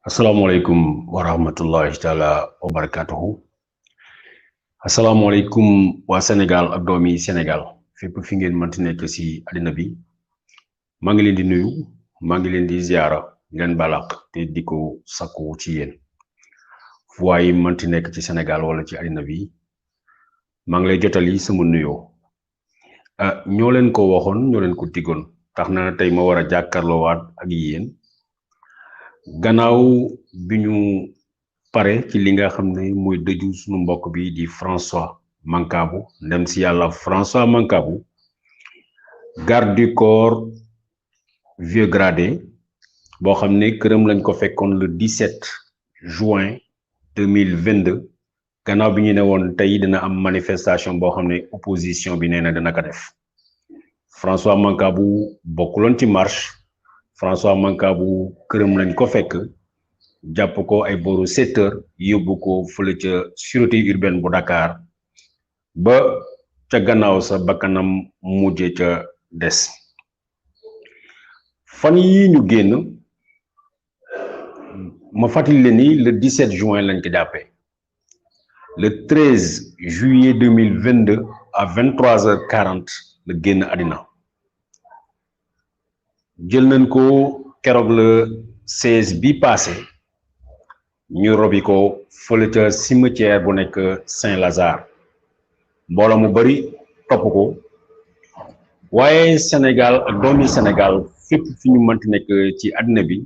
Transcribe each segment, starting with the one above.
Assalamualaikum warahmatullahi taala wabarakatuh. Assalamualaikum wa Sénégal ak doomi Sénégal fépp fi ngeen mënti nekk ci àddina bi maa ngi leen di nuyu maa ngi leen di ziara leen balaq te di ko sakku ci yéen fu waay mënti nekk ci Sénégal wala ci àddina bi maa ngi lay jotali sama nuyoo ñoo leen ko waxoon ñoo leen ko diggoon tax na tey ma war a jàkkaarloowaat ak yéen gannaaw bi ñu pare ci li nga xam ne mooy dëju suñu mbokk bi di François Mancabou ndem si yàlla François Mancabou garde du corps vieux gradé boo xam ne këram lañ ko fekkoon le 17 juin 2022 gannaaw bi ñu ne woon tey dina am manifestation boo xam ne opposition bi nee na dina ko def François Mancabou bokkuloon ci marche François Mancabou këram lañ ko fekk jàpp ko ay boru 7 heures yóbbu ko fële ca sûreté urbaine bu Dakar ba ca gannaaw sa bakkanam mujje ca des fan yi ñu génn ma fàttali leen ni le 17 juin lañ ko jàppee le 13 juillet 2022 à 23h40 la génn àddina jël nañ ko keroog le 16 bi passé ñu robi ko fële ca cimetière bu nekk Saint-Lazare mbooloo mu bari topp ko waaye Sénégal ak doomi Sénégal fépp fi ñu mënti nekk ci àddina bi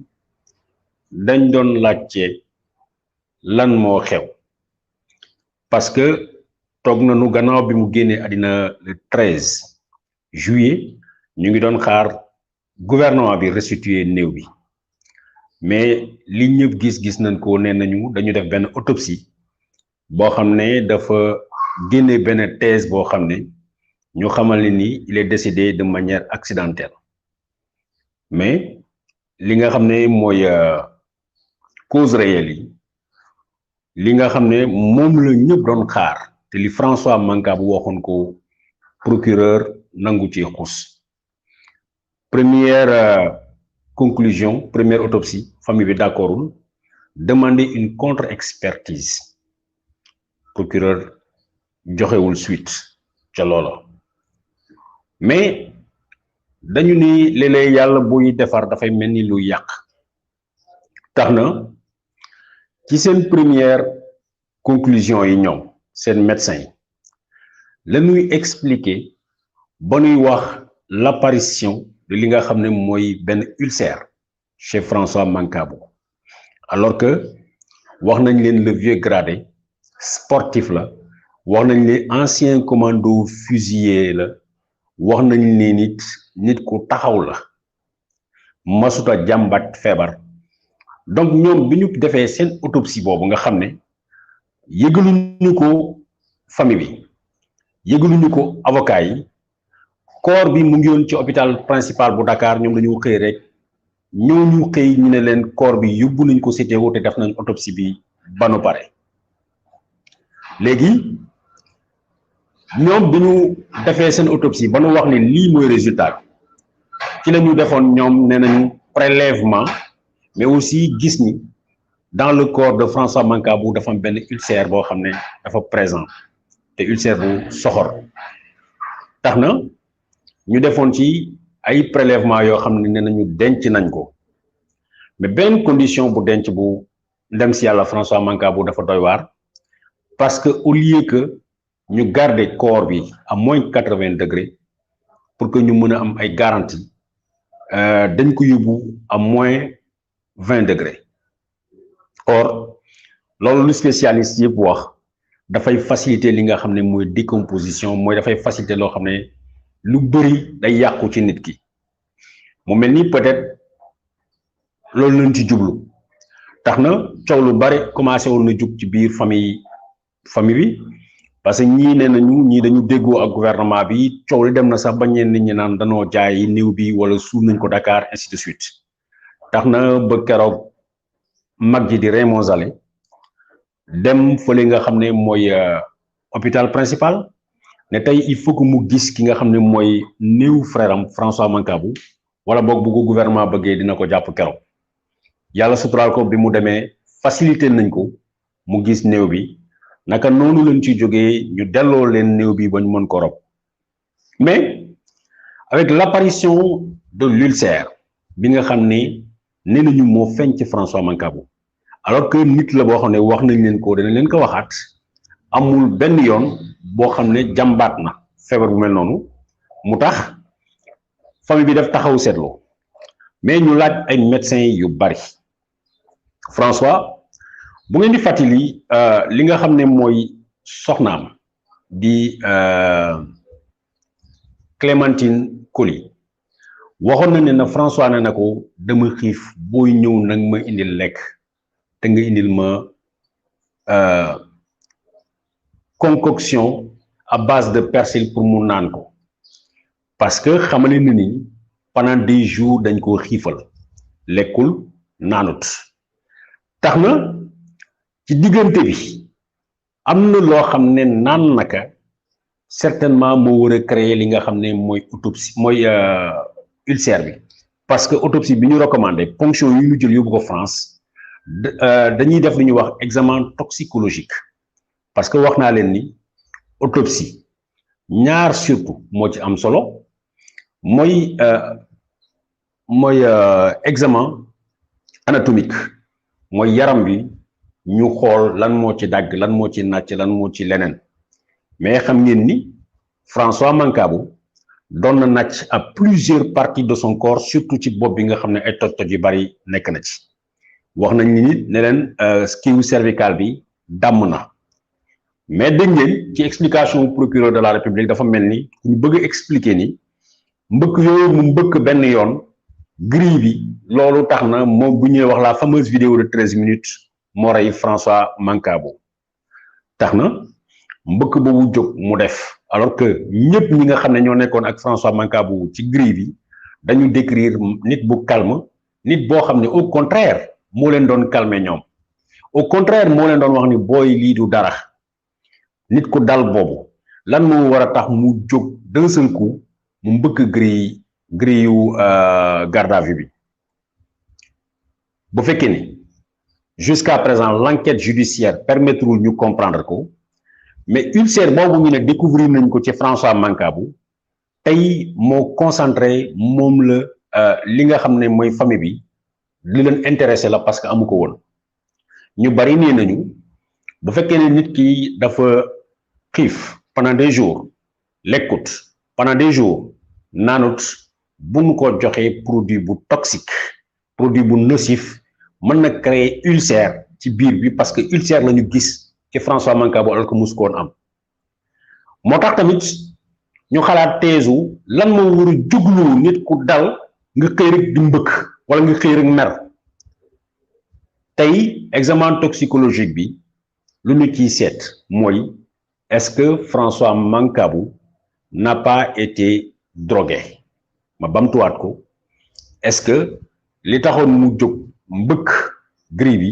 dañ doon laajte lan moo xew parce que toog nañu gannaaw bi mu génnee àddina le 13 juillet ñu ngi doon xaar gouvernement bi restituer néew bi mais li ñëpp gis nañ ko nee nañu dañu def benn autopsie boo xam ne dafa génne benn thèse boo xam ne ñu xamal ne ni il est décédé de manière accidentelle mais li nga xam ne mooy cause réelle yi li nga xam ne moom la ñëpp doon xaar te li François Mancabou waxoon ko procureur nangu ci xus première conclusion première autopsie famille bi d'accordul demander une contre-expertise procureur joxewul suite ca loola mais dañu ni léeg-léeg yàlla buy defar dafay mel ni lu yàq tax na ci seen première conclusion yi ñoom seen médecin yi la ñuy expliquer ba ñuy wax l'apparition de li nga xam ne mooy benn ulcère chez François Mancabou alors que wax nañ leen le vieux gradé sportif la wax nañ leen ancien commando fusilier la wax nañ leen nit ku taxaw la masuta jàmbat feebar donc ñoom bi ñu defee seen autopsie boobu nga xam ne yëgaluñu ko famille bi yëgaluñu ko avocat yi corps bi mu ngi woon ci hôpital principal bu Dakar ñoom dañu xëy rek ñu xëy ñu ne leen corps bi yóbbu nañ ko CTO te def nañ autopsie bi ba nu pare léegi ñoom bi ñu defee seen autopsie ba nu wax ne lii mooy résultat ci la ñu defoon ñoom nee nañu prélèvement mais aussi gis ni dans le corps de François Mancabou dafa am benn ulcère boo xam ne dafa présent te ulcère bu soxor tax na ñu defoon ci ay prélèvement yoo xam ne nee nañu denc nañ ko mais benn condition bu denc bu ndem si yàlla François Mancabou dafa doy waar parce que au lieu que ñu garder corps bi à moins 80 degrés pour que ñu mën a am ay garantie dañ ko yóbbu à moins 20 degrés or loolu lu spécialiste yëpp wax dafay faciliter li nga xam ne mooy décomposition mooy dafay faciliter loo xam ne lu bëri day yàqu ci nit ki mu mel ni peut-être loolu lañ ci jublu tax na coow lu bari commencé woon na jug ci biir famille bi parce que ñii nee nañu ñii dañu déggoo ak gouvernement bi coow li dem na sax ba ñenn nit ñi naan danoo jaay néew bi wala suul nañ ko Dakar ainsi de suite tax na ba keroog mag ji di Raymond Zalé dem fële nga xam ne mooy hôpital principal ne tey il faut que mu gis ki nga xam ne mooy néew frère am François Mancabou wala boog bu ko gouvernement bëggee dina ko jàpp keroog yàlla suturaal ko bi mu demee facilité nañ ko mu gis néew bi naka noonu lañ ci jógee ñu delloo leen néew bi ba ñu mën ko rob mais avec l'apparition de l'ulcère bi nga xam ne nee nañu moo feeñ ci François Mancabou alors que nit la boo xam ne wax nañ leen ko danañ leen ko waxaat amul benn yoon boo xam ne jàmbaat na feebar bu mel noonu mu tax famille bi def taxaw seetloo mais ñu laaj ay médecins yu bari François bu ngeen di fàttali li nga xam ne mooy soxnaam di Clémentine Coly waxoon na ne na François ne na ko dama xiif booy ñëw nag ma indil lekk te nga indil ma concoction à base de persil pour mu naan ko parce que xamale na ni pendant des jours dañ koo xiifal lekkul naanut tax na ci diggante bi am na loo xam ne naan naka certainement moo war a créer li nga xam ne mooy autopsie mooy ulcère bi parce que autopsie bi ñu recommandé ponction yi ñu jël yóbbu ko France dañuy def lu ñuy wax examen toxicologique parce que wax naa leen ni autopsie ñaar surtout moo ci am solo mooy examen anatomique mooy yaram bi ñu xool lan moo ci dagg lan moo ci nàcc lan moo ci leneen mais xam ngeen ni François Mancabou doon na nàcc à plusieurs parties de son corps surtout ci bopp bi nga xam ne ay toj-toj yu bari nekk na ci wax nañ ni nit ne leen skiwu cervical bi damm na mais dégg ngeen ci explication procureur de la République dafa mel ni ñu bëgg a expliquer ni mbëkk yooyu mu mbëkk benn yoon grille bi loolu tax na moom bu ñuy wax la fameuse vidéo de 13 minutes moo rey François Mancabou tax na mbëkk boobu jóg mu def alors que ñëpp ñi nga xam ne ñoo nekkoon ak François Mancabou ci grille bi dañu décrire nit bu calme nit boo xam ne au contraire moo leen doon calmer ñoom au contraire moo leen doon wax ni booy lii du dara nit ku dal boobu lan moo war a tax mu jóg d'un seul coup mu mbëkk grille yu garde à vue bi bu fekkee ni jusqu'à présent l'enquête judiciaire permettrul ñu comprendre ko mais ulcère boobu ñu ne découvrir nañ ko ci François Mancabou tey moo concentré moom la li nga xam ne mooy famille bi li leen intéressé la parce que amu ko woon ñu bari nee nañu bu fekkee ne nit ki dafa xiif pendant des jours lekkut pendant des jours naanut bu mu ko joxee produit bu toxique produit bu nocif mën na créer ulcère ci biir bi parce que ulcère la ñu gis ci François Mancabou alors que musu ko woon am moo tax tamit ñu xalaat teesu lan moo war a juglu nit ku dal nga xëy rek di mbëkk wala nga xëy rek mer tey examen toxicologique bi lu ñu ciy seet mooy est-ce que François Mancabou n'a pas été drogué ma bamtuwaat ko est-ce que li taxoon mu jóg mbëkk grille bi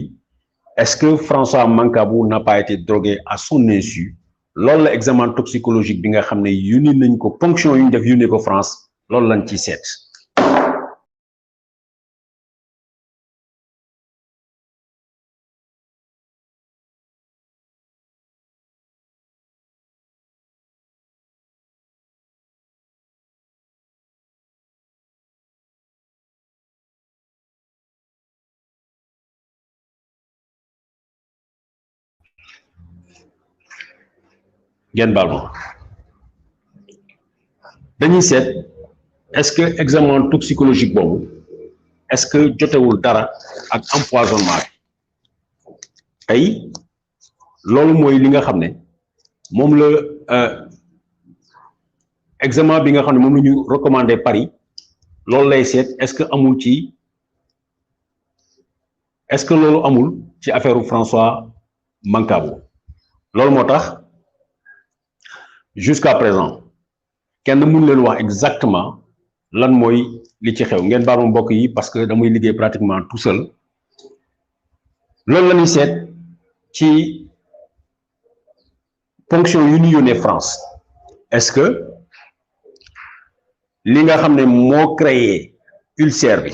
est-ce que François Mancabou n'a pas été drogué à son insu loolu la examen toxicologique bi nga xam ne yónni nañ ko ponction yu ñu def yónnee ko France loolu lañ ciy seet. ngeen baal ma dañuy seet est-ce que examen toxicologique boobu est-ce que jotewul dara ak empoisonnement bi tey loolu mooy li nga xam ne moom la examen bi nga xam ne moom la ñu recommandé Paris loolu lay seet est-ce que amul ci est-ce que loolu amul ci affaire François Mancabou loolu moo tax jusqu'à présent kenn mënu leen wax exactement lan mooy li ci xew ngeen baal ma mbokk yi parce que damay liggéey pratiquement tout seul loolu la ñuy seet ci ponction yu ñu yónnee France est-ce que li nga xam ne moo créé ulcère bi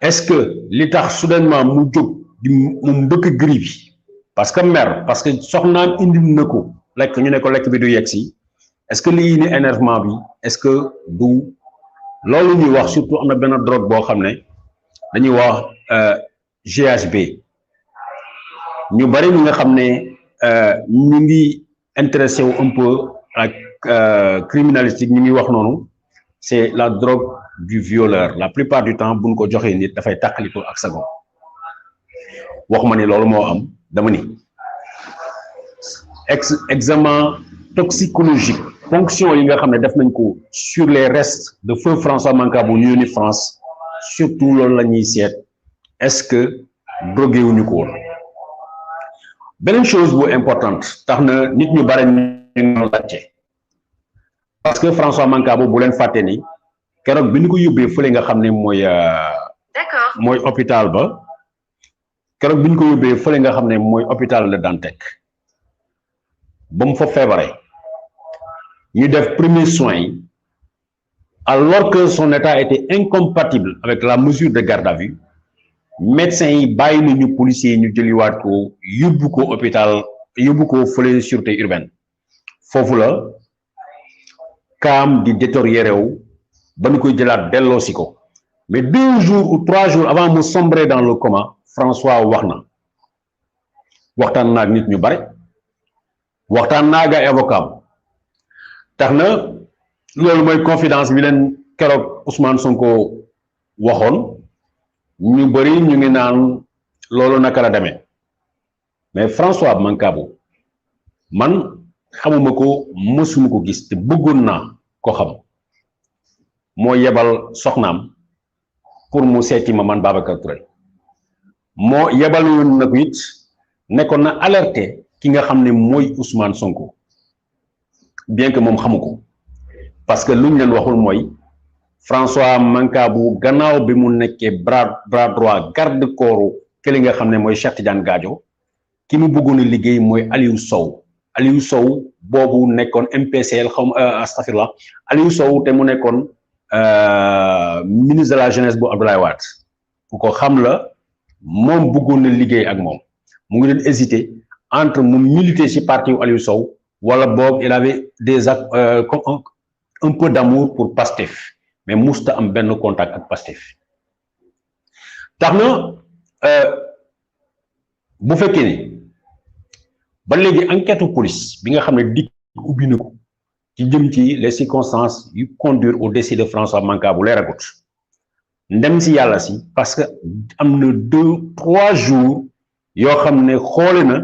est-ce que li tax soudainement mu jóg di mu mbëkk gris bi parce que mer parce que soxnaam indi na ko lekk ñu ne ko lekk bi du yegg si est-ce que lii ni énervement bi est-ce que du loolu ñuy wax surtout am na benn drogue boo xam ne dañuy wax GHB ñu bari ñi nga xam ne ñu ngi intéressé wu un peu ak criminalistique ñu ngi wax noonu c'est la drogue du violeur la plupart du temps buñ ko joxee nit dafay tàqaliko ak sago waxuma ni loolu moo am dama ni examen toxicologique fonction yi nga xam ne def nañ ko sur les restes de feu François Mancabou ñu yónni France surtout loolu la ñuy seet est-ce que drogué wuñu ko woon beneen chose bu importante tax na nit ñu bare ñu laajte parce que François Mancabou bu leen fàtte ni keroog bi ñu ko yóbbee fële nga xam ne mooy hôpital ba keroog bi ñu ko yóbbee fële nga xam ne mooy hôpital de Dantec ba mu fa feebaree ñu def premiers soins yi alors que son état était incompatible avec la mesure de garde à vue médecins yi bàyyi nañu policiers yi ñu jëliwaat ko yóbbu ko hôpital yóbbu ko fële sûreté urbaine foofu la kaam di détérioré wu ba ñu koy jëlaat delloosi ko mais 2 jours ou 3 jours avant mu sombrer dans le coma François wax na waxtaan naag nit ñu bare waxtaan naag ay avocat tax na loolu mooy confidence bi leen keroog Ousmane Sonko waxoon ñu bari ñu ngi naan loolu naka la demee mais François Mancabou man xamuma ko mësuma ko gis te bëggoon naa ko xam moo yebal soxnaam pour mu seeti ma man Babacar Touré moo yebal woon na ko it nekkoon na alerté ki nga xam ne mooy Ousmane Sonko bien que moom xamu ko parce que luñ leen waxul mooy François Mancabou gannaaw bi mu nekkee bras droit garde corps këli nga xam ne mooy Cheikh Tidiane Gadio ki mu bëggoon a liggéey mooy Aliou Sow boobu nekkoon MPCL xaw ma astafirlah Aliou Sow te mu nekkoon ministre de la jeunesse bu Abdoulaye Wade ku ko xam la moom bëggoon na liggéey ak moom mu ngi doon hésiter entre mu militer ci parti wu Aliou Sow wala boog il avait des actes un peu d'amour pour Pastef mais musta am benn contact ak Pastef tax na bu fekkee ni ba léegi enquête police bi nga xam ne dikk ubbi na ko ci jëm ci les circonstances yu conduire au décès de François Mancabou leeragut ndem si yàlla si parce que am na 2-3 jours yoo xam ne xoole na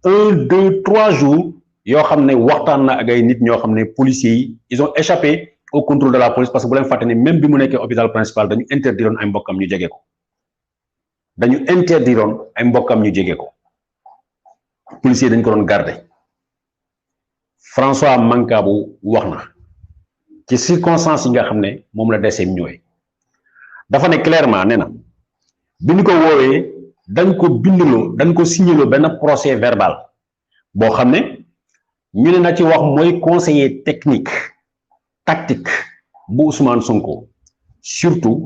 1-2-3 jours yoo xam ne waxtaan na ak ay nit ñoo xam ne policiers yi ils ont échappé au contrôle de la police parce que bu leen fàtte ne même bi mu nekkee hôpital principal dañu interdiroon ay mbokkam ñu jege ko policiers dañ ko doon garder François Mancabou wax na ci circonstances yi nga xam ne moom la décès ñëwee dafa ne clairement nee na bi ñu ko woowee dañ ko bindloo dañ ko signaloo benn procès verbal boo xam ne ñu ne na ci wax mooy conseiller technique tactique bu Ousmane Sonko surtout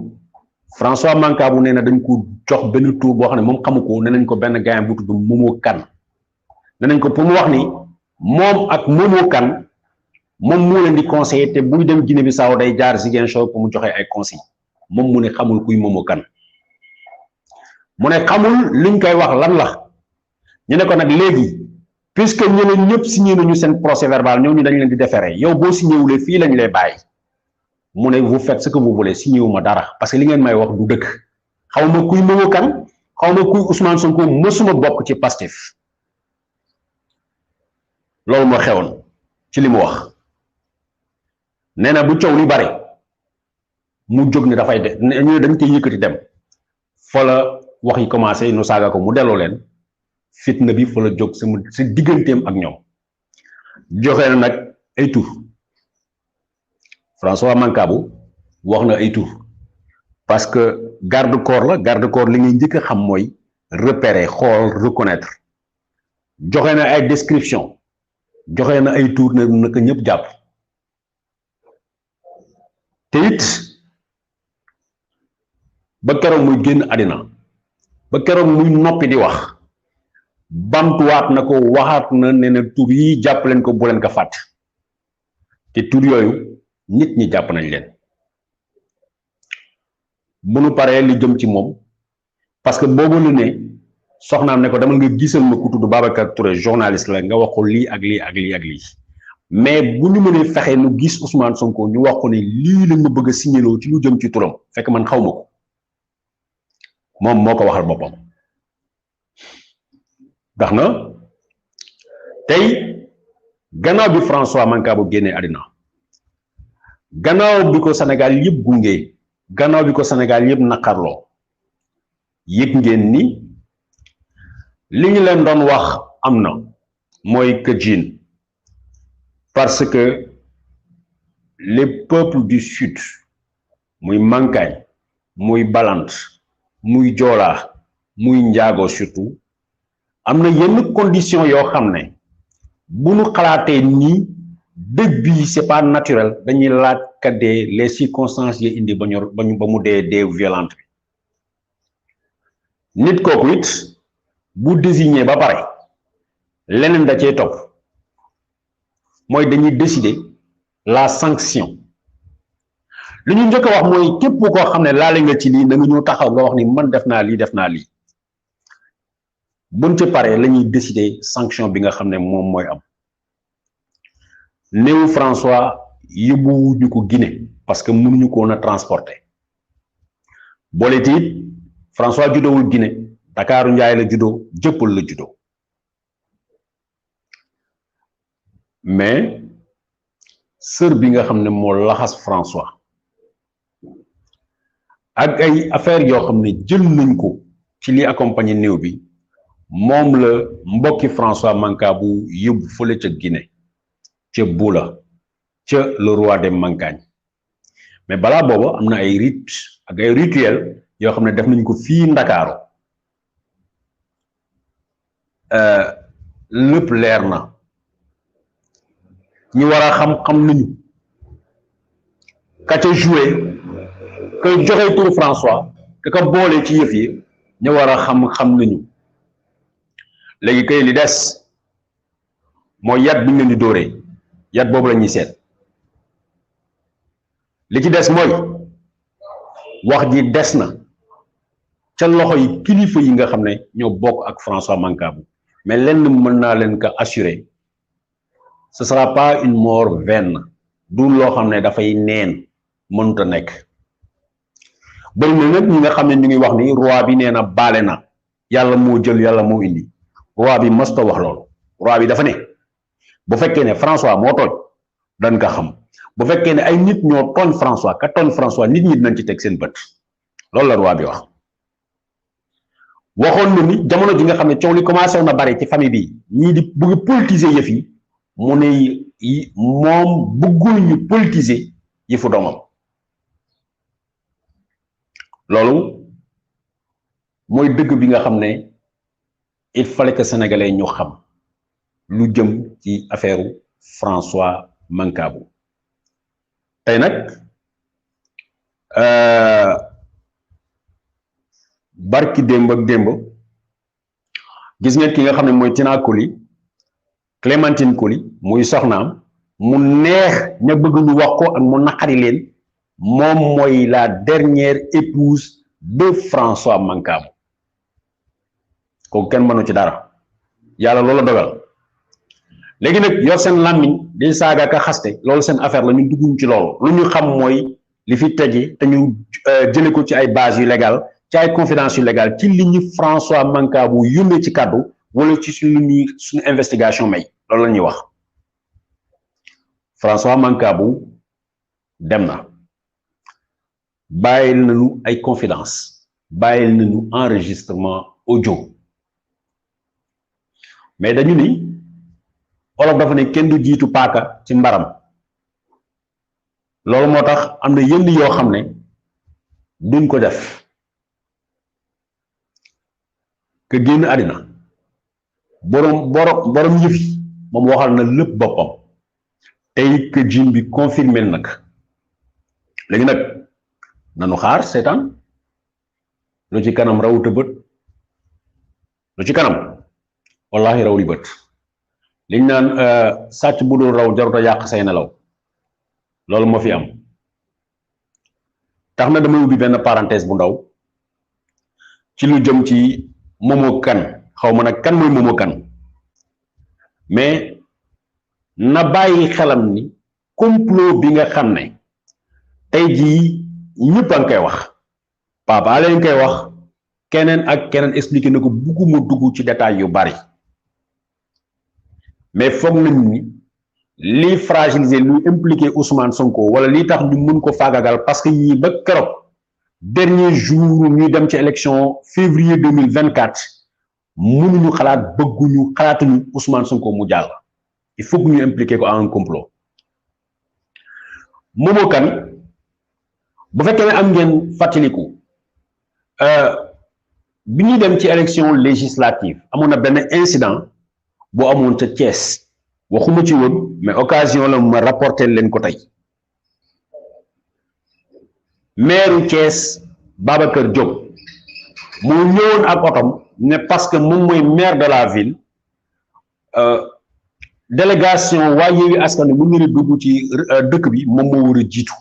François Mancabou nee na dañ ko jox benn tour boo xam ne moom xamu ko nee nañ ko benn gain bu tudd Momo Kane nee nañ ko pour mu wax ni moom ak Momo Kane moom moo leen di conseiller te buy dem Guinée Bissau day jaar Ziguinchor pour mu joxe ay conseil moom mu ne xamul kuy Momo Kane mu ne xamul liñ koy wax lan la ñu ne ko nag léegi puisque ñeneen ñëpp signé nañu seen procès verbal ñooñu dañ leen di déférer yow boo signé wulee fii lañ lay bàyyi mu ne vous faites ce que vous voulez signé wu ma dara parce que li ngeen may wax du dëkk xaw ma kuy Momo Kane xaw ma kuy Ousmane Sonko mësuma bokk ci Pastef loolu moo xewoon ci li mu wax nee na bu coow li bare mu jóg ne dafay de ñu ne dañ koy yëkkati dem fa la wax yi commencé nu saaga ko mu delloo leen fitna bi fa la jóg si digganteem ak ñoom joxe na nag ay tur François Mancabou wax na ay tur parce que garde corps li ngay njëkk a xam mooy repérer xool reconnaître joxe na ay description joxe na ay tur ne naka ñëpp jàpp te it ba keroog muy génn àddina ba keroog muy noppi di wax bamtuwaat na ko waxaat na ne na tur yi jàpp leen ko bu leen ko fàtt te tur yooyu nit ñi jàpp nañ leen bu nu paree li jëm ci moom parce que boobu la ne soxnaam ne ko dama nga gisal ma ku tudd Babacar Touré journaliste la nga wax ko lii ak lii ak lii ak lii mais bu ñu mënee fexe nu gis Ousmane Sonko ñu wax ko ne lii lañ ma bëgg a signaloo ci lu jëm ci turam fekk man xaw ma ko moom moo ko waxal boppam ndax na tey gannaaw bi François Mancabou génnee àddina gannaaw bi ko Sénégal yëpp gunge gannaaw bi ko Sénégal yëpp naqarloo yëg ngeen ni li ñu leen doon wax am na mooy que Jean parce que les peuples du sud muy Mankagne muy Balante muy Joola muy Njaago surtout am na yenn condition yoo xam ne bu nu xalaatee nii dëgg bi c'est pas naturel dañuy laaj ka dee les circonstances yi indi ba mu dee violente bi nit kooku it bu désigné ba pare leneen da cee topp mooy dañuy décider la sanction li ñu njëkk a wax mooy képp koo xam ne laale nga ci lii da nga ñëw taxaw nga wax ni man def naa lii buñ ci paree la ñuy décider sanction bi nga xam ne moom mooy am néew François yóbbuwuñu ko Guinée parce que mënuñu ko woon a transporter boole tiit François juddowul Guinée Dakaaru Njaay la juddoo Jëppal la juddoo mais sër bi nga xam ne moo laxas François ak ay affaire yoo xam ne jël nañ ko ci li accompagner néew bi moom la mbokki François Mancabou yóbbu fële ca Guinée ca Bula ca le roi des Mankagne mais balaa booba am na ay rites ak ay rituels yoo xam ne def nañ ko fii Ndakaaru lépp leer na ñu war a xam nañu ka ca joué ka joxe turu François ka boole ci yëf yi ñu war a xam nañu léegi kay li des mooy yat bi ñu leen di dóoree yat boobu la ñuy seet li ci des mooy wax ji des na ca loxo yi kilifa yi nga xam ne ñoo bokk ak François Mancabou mais lenn mën naa leen ko assurer ce sera pas une mort vaine du loo xam ne dafay neen mënut a nekk bëri na nag ñi nga xam ne ñu ngi wax ni roi bi nee na baale na yàlla moo jël yàlla moo indi roi bi mësta wax loolu roi bi dafa ne bu fekkee ne François moo tooñ dañ ko xam bu fekkee ne ay nit ñoo tooñ François ka tooñ François nit ñi dinañ ci teg seen bët loolu la roi bi wax waxoon na ni jamono ji nga xam ne coow li commencé na bari ci famille bi ñii di bëgg politiser yëf yi mu ne moom bëggul ñu politiser yëfu doomam loolu mooy dëgg bi nga xam ne il fallait que sénégalais ñu xam lu jëm ci affaire François Mancabou tey nag barki démb ak démb gis ngeen ki nga xam ne mooy Tina Koli Clémentine Koli muy soxnaam mu neex ña bëgg ñu wax ko ak mu naqari leen moom mooy la dernière épouse de François Mancabou kooku kenn mënu ci dara yàlla loolu dogal léegi nag yor seen làmmiñ di saaga ka xaste loolu seen affaire la ñu dugguñ ci loolu lu ñu xam mooy li fi tegi te ñu jële ko ci ay base yu légal ci ay confidence yu légal ci li ñu François Mancabou yónnee ci kàddu wala ci suñu investigation may loolu la ñuy wax François Mancabou dem na bàyyil nañu ay confidence bàyyil nañu enregistrement audio mais dañu ni olof dafa ne kenn du jiitu paaka ci mbaram loolu moo tax am na yenn yoo xam ne duñ ko def que génn àddina borom yëf yi moom waxal na lépp boppam tey que jim bi confirmé nag léegi nag nanu xaar seetaan lu ci kanam rawute bët lu ci kanam wallahi raw li bët liñ naan sàcc bu dul raw jaruta yàq say nelaw loolu moo fi am tax na damay ubbi benn parenthèse bu ndaw ci lu jëm ci Momo Kane xaw ma nag kan mooy Momo Kane mais na bàyyi xelam ni complot bi nga xam ne tey jii ñëpp a ngi koy wax Pape Alé ngi koy wax keneen ak keneen expliqué na ko bugguma dugg ci détail yu bari mais foog nañu ni lii fragiliser luy impliqué Ousmane Sonko wala lii tax ñu mën ko faagagal parce que ñii ba keroog dernier jour ñuy dem ci élection février 2024 mënuñu xalaat bëgguñu xalaatuñu Ousmane Sonko mu jàll il faut que ñu impliqué ko en un complot Momo Kane bu fekkee ne am ngeen fàttaliku bi ñuy dem ci élection législative amoon na benn incident boo amoon ca Thiès waxuma ci woon mais occasion la ma rapporter leen ko tey maire Thiès Babacar Diop moo ñëwoon ak otom ne parce que moom mooy maire de la ville délégation waa Yewwi Askan Wi mu ngi dugg ci dëkk bi moom moo war a jiitu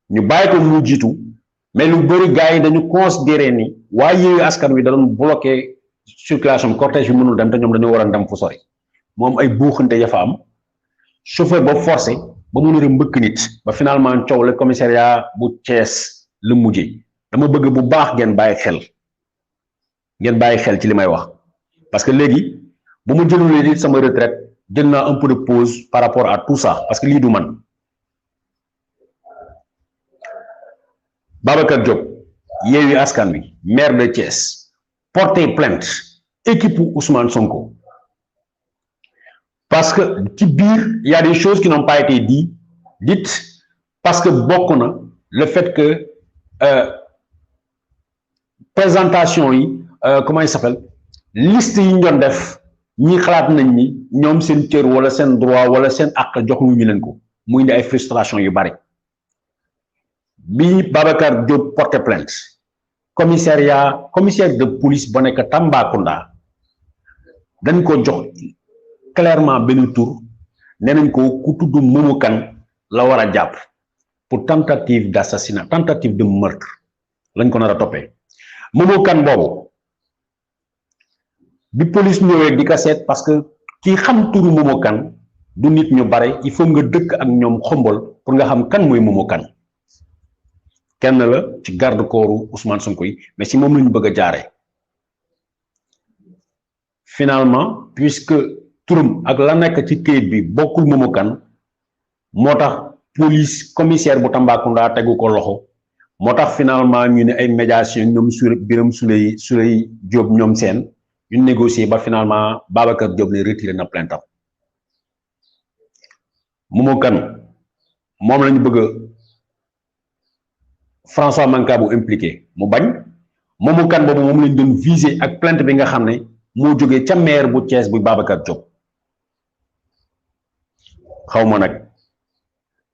ñu bàyyi ko mu jiitu mais lu bëri gars yi dañu considéré ni waa Yewwi Askan Wi da doon bloqué circulation cortège bi mënul dem te ñoom dañoo war a dem fu sori moom ay buuxante ya fa am chauffeur ba forcé ba mu nar a mbëkk nit ba finalement coow le commissariat bu Thiès la mujjee dama bëgg bu baax ngeen bàyyi xel ci li may wax parce que léegi bu mu jëlulee di sama retraite jël naa un peu de pause par rapport à tout ça parce que lii du man Babacar Diop Yewwi Askan Wi maire de Thiès porter plainte équipe Ousmane Sonko parce que ci biir il y a des choses qui n'ont pas été dites parce que bokk na le fait que présentation yi comment il s'appelle liste yi ñu doon def ñi xalaat nañ ni ñoom seen cër wala seen droit wala seen àq jox ñu leen ko muy indi ay frustration yu bari bi Babacar Diop porté plainte commissaire de police ba nekk Tambacounda dañ ko jox clairement benn tour nee nañ ko ku tudd Momo Kane la war a jàpp pour tentative d'assassinat tentative de meurtre lañ ko nar a toppee Momo Kane boobu bi police ñëwee di ko seet parce que kii xam turu Momo Kane du nit ñu bare il faut nga dëkk ak ñoom xombol pour nga xam kan mooy Momo Kane kenn la ci garde corps Ousmane Sonko yi mais si moom lañu bëgg a jaaree finalement puisque turam ak la nekk ci këyit bi bokkul Momo Kane moo tax police commissaire bu Tambacounda tegu ko loxo moo tax finalement ñu ne ay médiation ñoom Birame Souleye Diop ñoom seen ñu négocier ba finalement Babacar Diop ne retiré na plainte am Momo Kane moom lañu bëgg François Mancabou impliqué mu bañ Momo Kane boobu moom lañ doon viser ak plainte bi nga xam ne moo jógee ca maire bu Thiès bu Babacar Diop xaw ma nag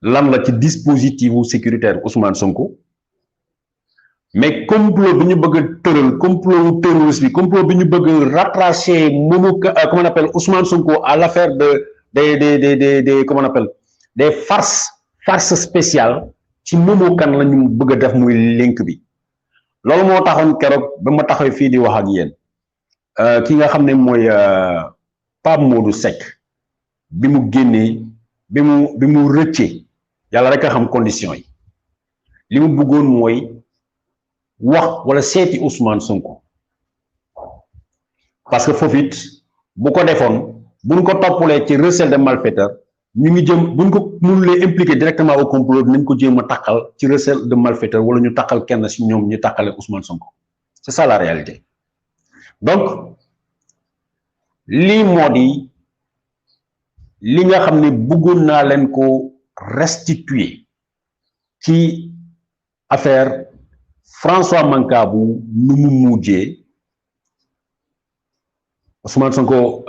lan la ci dispositif sécuritaire Ousmane Sonko mais complot bi ñu bëgg a tëral complot terroriste bi complot bi ñu bëgg a rattacher comment on appelle Ousmane Sonko à l'affaire des comment on appelle des farces spéciales ci Momo Kane la ñu bëgg a def muy link bi loolu moo taxoon keroog ba ma taxaw fii di wax ak yéen ki nga xam ne mooy Pape Modou Seck bi mu génnee bi mu rëccee yàlla rek a xam condition yi li mu bëggoon mooy wax wala seeti Ousmane Sonko parce que foofu it bu ko defoon buñ ko toppalee ci recel de malfaiteur ñu ngi jëm buñ ko mënulee impliqué directement au complot nañ ko jéem a takkal ci recel de malfaiteur wala ñu takkal kenn si ñoom ñu takkale Ousmane Sonko c'est ça la réalité donc lii moo di li nga xam ne bëggoon naa leen ko restituer ci affaire François Mancabou nu mu mujjee Ousmane Sonko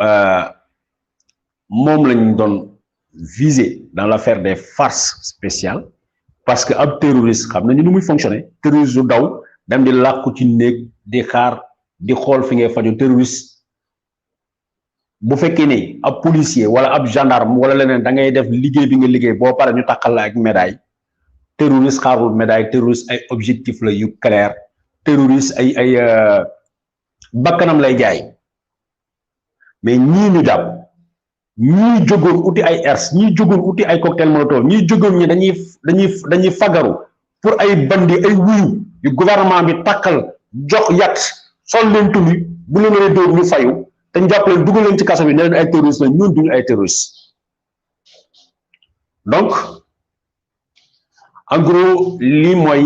moom lañ doon visé dans l'affaire des farces spéciales parce que ab terroriste xam nañu nu muy fonctionner terroriste du daw dem di làkku ci néeg di xaar di xool fi ngay faju terroriste bu fekkee ni ab policier wala ab gendarme wala leneen da ngay def liggéey bi nga liggéey boo pare ñu takkal la ak médaille terroriste xaarul médaille terroriste ay objectif la yu clair terroriste ay bakkanam lay jaay mais ñii ñu jàpp ñii jógoon uti ay ers ñii jógoon uti ay cocktail molotov ñii jógoon ñi dañuy fagaru pour ay bandi ay wuyu yu gouvernement bi takkal jox yat sol leen tuli bu leen mënee dóor ñu fayu te ñu jàpp leen dugal leen ci kaso bi ne leen ay terroriste la ñun duñu ay terroriste donc en gros lii mooy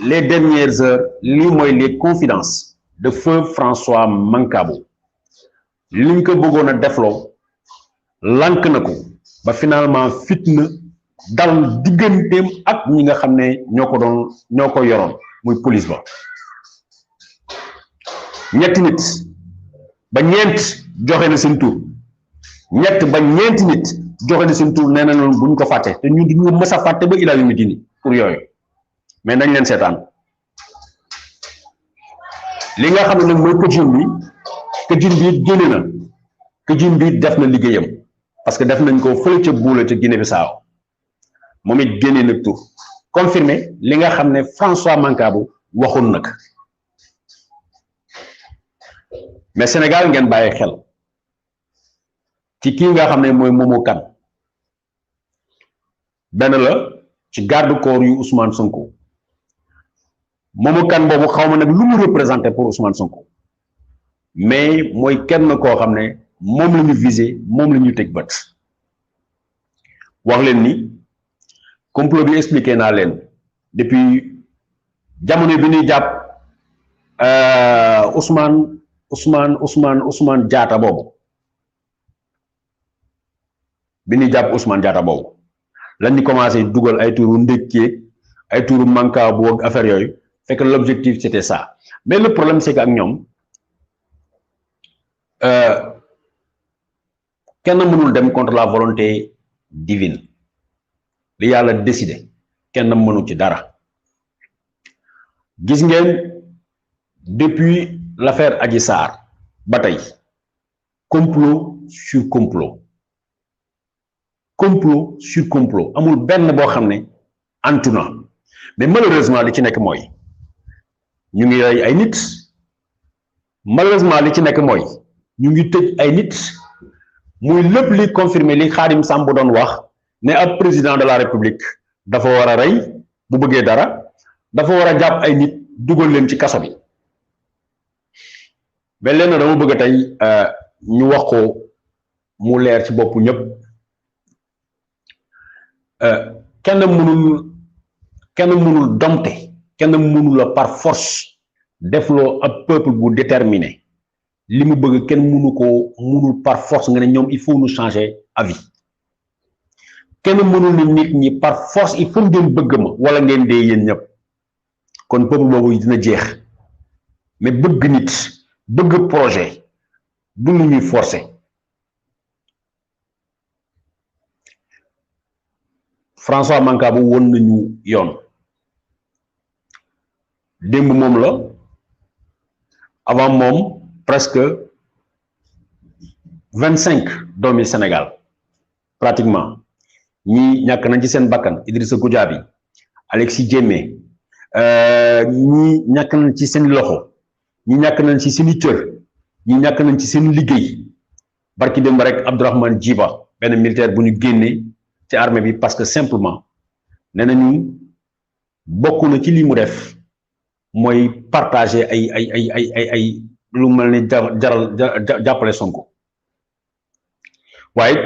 les dernières heures lii mooy les confidences de feu François Mancabou liñ ko bëggoon a defloo lànk na ko ba finalement fitna dal digganteem ak ñi nga xam ne ñoo ko yoroon muy police ba ñetti nit ba ñeent joxe na seen tur ñett ba ñeenti nit joxe na seen tur nee na noonu buñ ko fàtte te ñun duñu mës a fàtte ba ilaa yu dini pour yooyu mais nañ leen seetaan li nga xam ne nag mooy këjin bi génne na këjin bi def na liggéeyam parce que def nañ ko fële ca Buula ca Guinée Bissau moom it génne na tur confirmé li nga xam ne François Mancabou waxoon nag mais Sénégal ngeen bàyyi xel ci kii nga xam ne mooy Momo Kane benn la ci garde corps yu Ousmane Sonko Momo Kane boobu xaw ma nag lu mu représenté pour Ousmane Sonko mais mooy kenn koo xam ne moom la ñu visé moom la ñu teg bët wax leen ni complot bi expliqué naa leen depuis jamono bi ñuy jàpp Ousmane Diatta boobu bi ñuy jàpp Ousmane Diatta boobu lañ ñu commencé dugal ay tuuru ndékkeeg ay tuuru Mancabou ak affaire yooyu fekk l'objectif c'était ça mais le problème c'est que ak ñoom kenn mënul dem contre la volonté divine li yàlla décidé kenn mënu ci dara gis ngeen depuis l'affaire Adji Sarr ba tey complot sur complot amul benn boo xam ne antu na mais malheureusement li ci nekk mooy ñu ngi rey ay nit malheureusement li ci nekk mooy ñu ngi tëj ay nit muy lépp li confirmer li Khadim Samb doon wax ne ab président de la république dafa war a rey bu bëggee dara dafa war a jàpp ay nit dugal leen ci kaso bi mais leen dama bëgg tey ñu wax ko mu leer ci bopp ñëpp kenn mënul domte kenn mënul la par force defloo ab peuple bu déterminé li mu bëgg kenn mënul par force nga ne ñoom il faut nous changer avis kenn mënul ni nit ñi par force il faut ngeen bëgg ma wala ngeen dee yéen ñëpp kon peuple boobu dina jeex mais bëgg nit bëgg projet du lu ñuy forcer François Mancabou won nañu yoon démb moom la avant moom presque 25 doomi Sénégal pratiquement ñi ñàkk nañ ci seen bakkan Idrissa Goudiaby Alexis Diémé ñi ñàkk nañ ci seen loxo ñi ñàkk nañ ci seeni cër ñi ñàkk nañ ci seen liggéey barki démb rek Abdourahmane Djiba benn militaire bu ñu génnee ci armée bi parce que simplement nee nañu bokk na ci li mu def mooy partager ay lu mel ni jaral jàppale Sonko waaye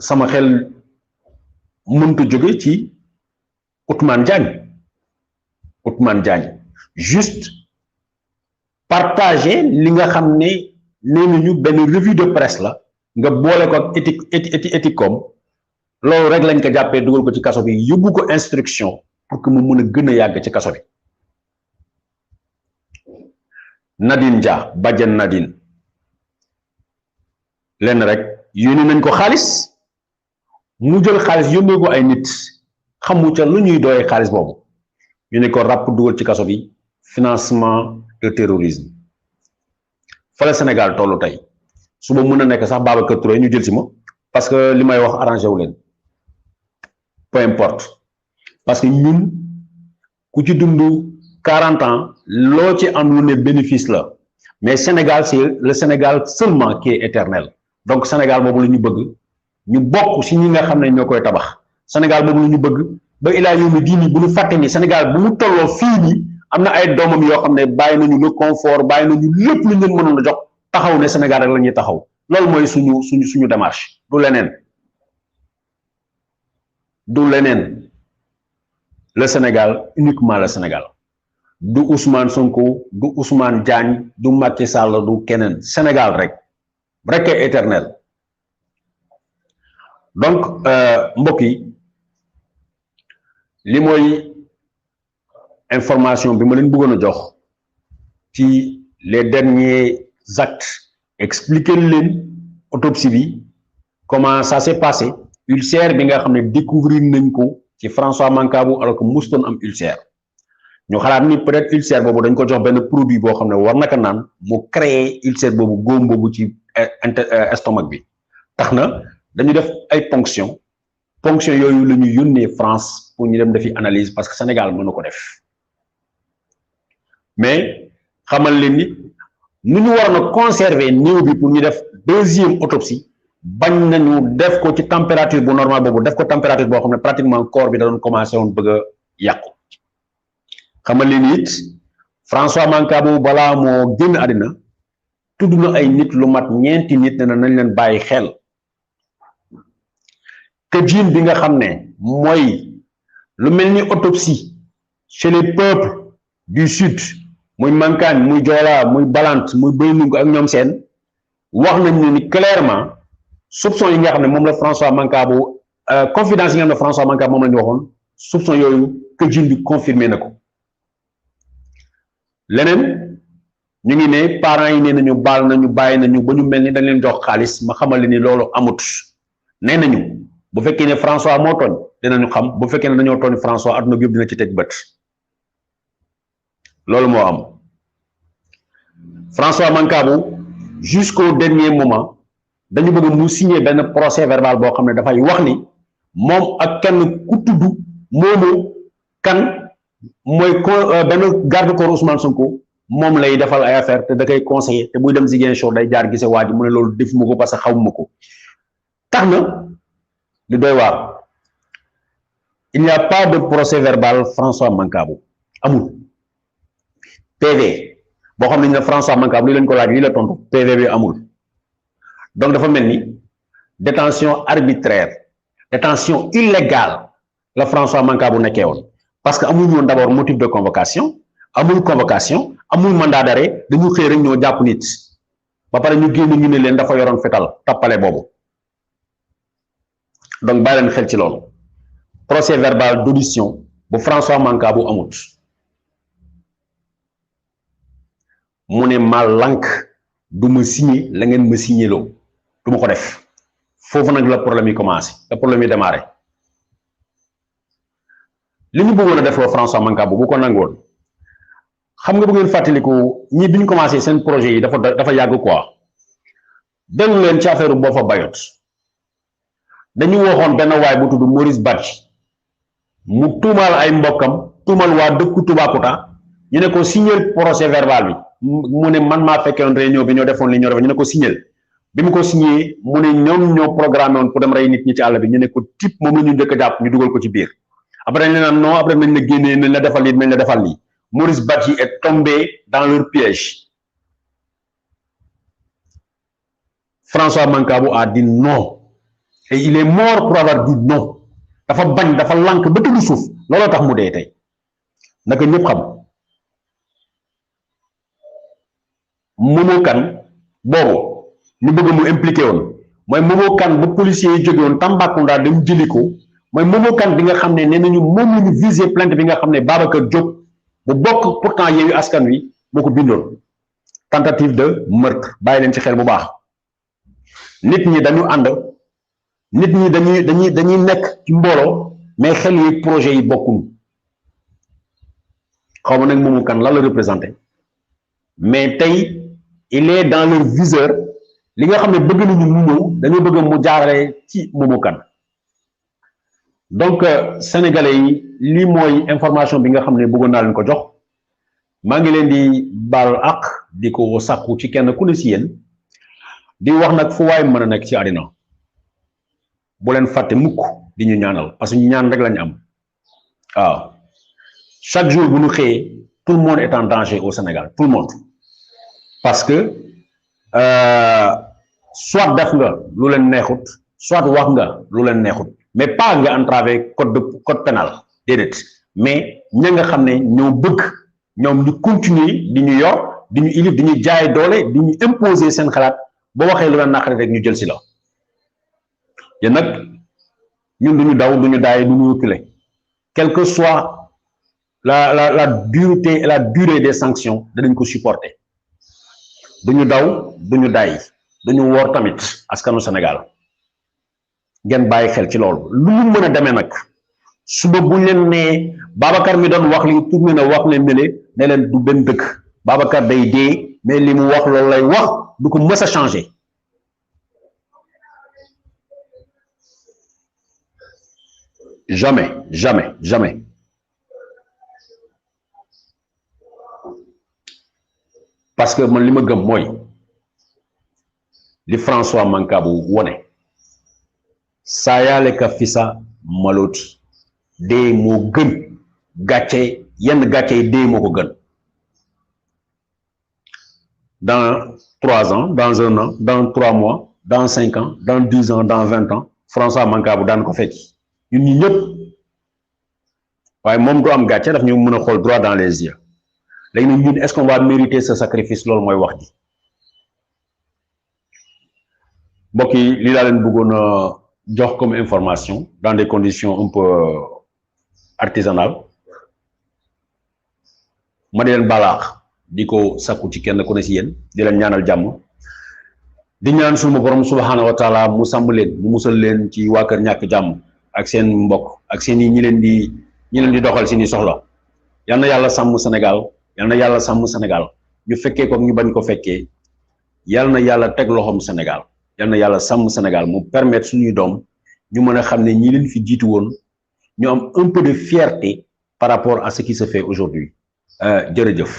sama xel mënta jóge ci Ousmane Diagne juste partager li nga xam ne nee nañu benn revue de presse la nga boole ko ak éthique comme loolu rek lañ ko jàppee dugal ko ci kaso bi yóbbu ko instruction pour que mu mën a gën a yàgg ci kaso bi. Nadine Dia bàjjen Nadine lenn rek yónni nañ ko xaalis mu jël xaalis yónnee ko ay nit xamu ca lu ñuy doyee xaalis boobu ñu ne ko ràpp dugal ci kaso bi financement de terrorisme fa la Sénégal tollu tey suba mën na nekk sax Babacar Touré ñu jël si ma parce que li may wax arrangé wu leen peu importe parce que ñun ku ci dund 40 ans loo ci am lu ne bénéfice la mais Sénégal c'est le Sénégal seulement qui est éternel donc Sénégal boobu la ñu bëgg ñu bokk si ñi nga xam ne ñoo koy tabax Sénégal boobu la ñu bëgg ba ilaa yawmi diini bu ñu fàtte ni Sénégal bu mu tolloo fii nii am na ay doomam yoo xam ne bàyyi nañu le confort bàyyi nañu lépp lu ñu leen mënoon a jox taxaw ne Sénégal rek la ñuy taxaw loolu mooy suñu démarche du leneen le Sénégal uniquement le Sénégal du Ousmane Sonko du Ousmane Diagne du Macky Sall du keneen Sénégal rek est éternel donc mbokk yi li mooy information bi ma leen bëggoon a jox ci les derniers actes expliquer leen autopsie bi comment ça s'est passé ulcère bi nga xam ne découvrir nañ ko ci François Mancabou alors que mustoon am ulcère ñu xalaat ni peut-être ulcère boobu dañ ko jox benn produit boo xam ne war naka naan mu créer ulcère boobu góom boobu ci estomac bi tax na dañu def ay ponction yooyu la ñu yónnee France pour ñu dem defi analyse parce que Sénégal mënu ko def mais xamal leen ni nu ñu waroon a conserver néew bi pour ñu def deuxième autopsie bañ nañu def ko ci température bu normal boobu def ko température boo xam ne pratiquement corps bi da doon commencé woon bëgg a yàqu xamal leen it François Mancabou balaa moo génn àddina tudd na ay nit lu mat ñeenti nit ne nañ leen bàyyi xel que jiin bi nga xam ne mooy lu mel ni autopsie chez les peuples du sud muy Mankagne muy Joola muy Balante muy Béynungu ak ñoom seen wax nañ ne ni clairement soupçon yi nga xam ne moom la François Mancabou confidence yi nga xam ne François Mancabou moom la ñu waxoon soupçon yooyu que jiin bi confirmé na ko leneen ñu ngi ne parents yi nee nañu baal nañu bàyyi nañu ba ñu mel ni dañ leen jox xaalis ma xamal ni loolu amut nee nañu bu fekkee ne François moo tooñ dinañu xam bu fekkee ne dañoo tooñ François adduna bi yëpp dina ci teg bët loolu moo am François Mancabou jusqu'au dernier moment dañu bëgg mu signer benn procès verbal boo xam ne dafay wax ni moom ak kenn ku tudd moomu kan mooy benn garde corps Ousmane Sonko moom lay defal ay affaire te da koy conseiller te buy dem Ziguinchor day jaar gise waa ji mu ne loolu defuma ko parce que xawma ko tax na li doy waar il n'y a pas de procès verbal François Mancabou amul PV boo xam ne François Mancabou li leen ko laaj lii la tontu PV bi amul donc dafa mel ni détention arbitraire détention illégale la François Mancabou nekkee woon parce que amul woon d'abord motif de convocation amul convocation amul mandat d'arrêt dañu xëy rek ñoo jàpp nit ba pare ñu génn ñu ne leen dafa yoroon fetal tappale boobu donc bàyyi leen xel ci loolu procès verbal d'audition bu François Mancabou amut mu ne ma lànk du ma signer la ngeen ma signer loo du ma ko def foofu nag la problème yi commencé la problème yi démarré li ñu bëggoon a def loo François Mancabou bu ko nangoon xam nga bu ngeen fàttaliku ñi bi ñu commencé seen projet yi dafa yàgg quoi dellu leen ci affaire boo fa bayot dañu waxoon benn waay bu tudd Maurice Badji mu tuumaal ay mbokkam tuumal waa dëkku Toubacouta ñu ne ko signer procès verbal bi mu ne man maa fekkewoon réunion bi ñoo defoon li ñoo defoon ñu ne ko signer bi mu ko signé mu ne ñoom ñoo programmé woon pour dem rey nit ñi ci àll bi ñu ne ko type moom la ñu njëkk a jàpp ñu dugal ko ci biir après dañ naan non après nañ la génnee nañ la defal lii nañ la defal lii Maurice Badji est tombé dans leur piège. François Mancabou a dit non et il est mort pour avoir dit non dafa bañ dafa lànk ba tëdd suuf looloo tax mu dee tey naka ñëpp xam Momo Kane boobu ñu bëgg mu impliqué woon mooy Momo Kane ba policiers yi jóge woon Tambacounda dem jëli ko mooy Momo Kane bi nga xam ne nee nañu moom la ñu visé plainte bi nga xam ne Babacar Diop bu bokk pourtant Yewwi Askan Wi moo ko bindoon tentative de meurtre bàyyi leen ci xel bu baax nit ñi dañu ànd nit ñi dañuy nekk ci mbooloo mais xel yi projet yi bokkul xaw ma nag Momo Kane lan la représenté mais tey il est dans leur viseur li nga xam ne bëgg nañu mu ñëw dañoo bëgg mu jaarale ci Momo Kane donc sénégalais yi lii mooy information bi nga xam ne bëggoon naa leen ko jox maa ngi leen di baal ak di ko sàkku ci kenn ku ne si yéen di wax nag fu waay mën a nekk ci àddina bu leen fàtte mukk di ñu ñaanal parce que ñu ñaan rek lañu am waaw chaque jour bu ñu xëyee tout le monde est en danger au Sénégal tout le monde parce que soit def nga lu leen neexut soit wax nga lu leen neexut mais pas nga entraver code pénal déedéet mais ña nga xam ne ñoo bëgg ñoom ñu continuer di ñu yor di ñu ilif di ñu jaay doole di ñu imposer seen xalaat boo waxee lu la naqari rek ñu jël si la yéen nag ñun duñu daw duñu daay duñu reculer quelle que soit la dureté et la durée des sanctions danañ ko supporter duñu daw duñu daay duñu woor tamit askanu Sénégal ngeen bàyyi xel ci loolu lu mu mën a demee nag suba buñ leen nee Babacar mi doon wax li tourné na wax leen ne leen du benn dëkk Babacar day dee mais li mu wax loolu lay wax du ko mës a changé jamais jamais jamais parce que man li ma gëm mooy li François Mancabou wone saayale ka fisa maloti dee moo gën gàcce yenn gàcce yi dee moo ko gën dans 3 ans dans 1 an dans 3 mois dans 5 ans dans 10 ans dans 20 ans François Mancabou daan ko fekki ñun ñi ñëpp waaye moom du am gàcce daf ñu mën a xool droit dans les yeux léegi nag ñun est-ce qu'on va mériter ce sacrifice loolu mooy wax ji mbokk yi lii laa leen bëggoon a jox comme information dans des conditions un peu artisanales ma di leen balaax di ko sakku ci kenn ku ne si yéen di leen ñaanal jàmm di ñaan sunu borom subhanahu wa taala mu sàmm leen mu musal leen ci waa kër ñàkk jàmm ak seen mbokk ak seen i ñi leen di doxal seeni soxla yal na yàlla sàmm Sénégal yal na yàlla sàmm Sénégal ñu fekkee ko ñu bañ ko fekkee yal na yàlla teg loxoom Sénégal yal na yàlla sàmm Sénégal mu permettre suñuy doom ñu mën a xam ne ñi leen fi jiitu woon ñu am un peu de fierté par rapport à ce qui se fait aujourd'hui jërëjëf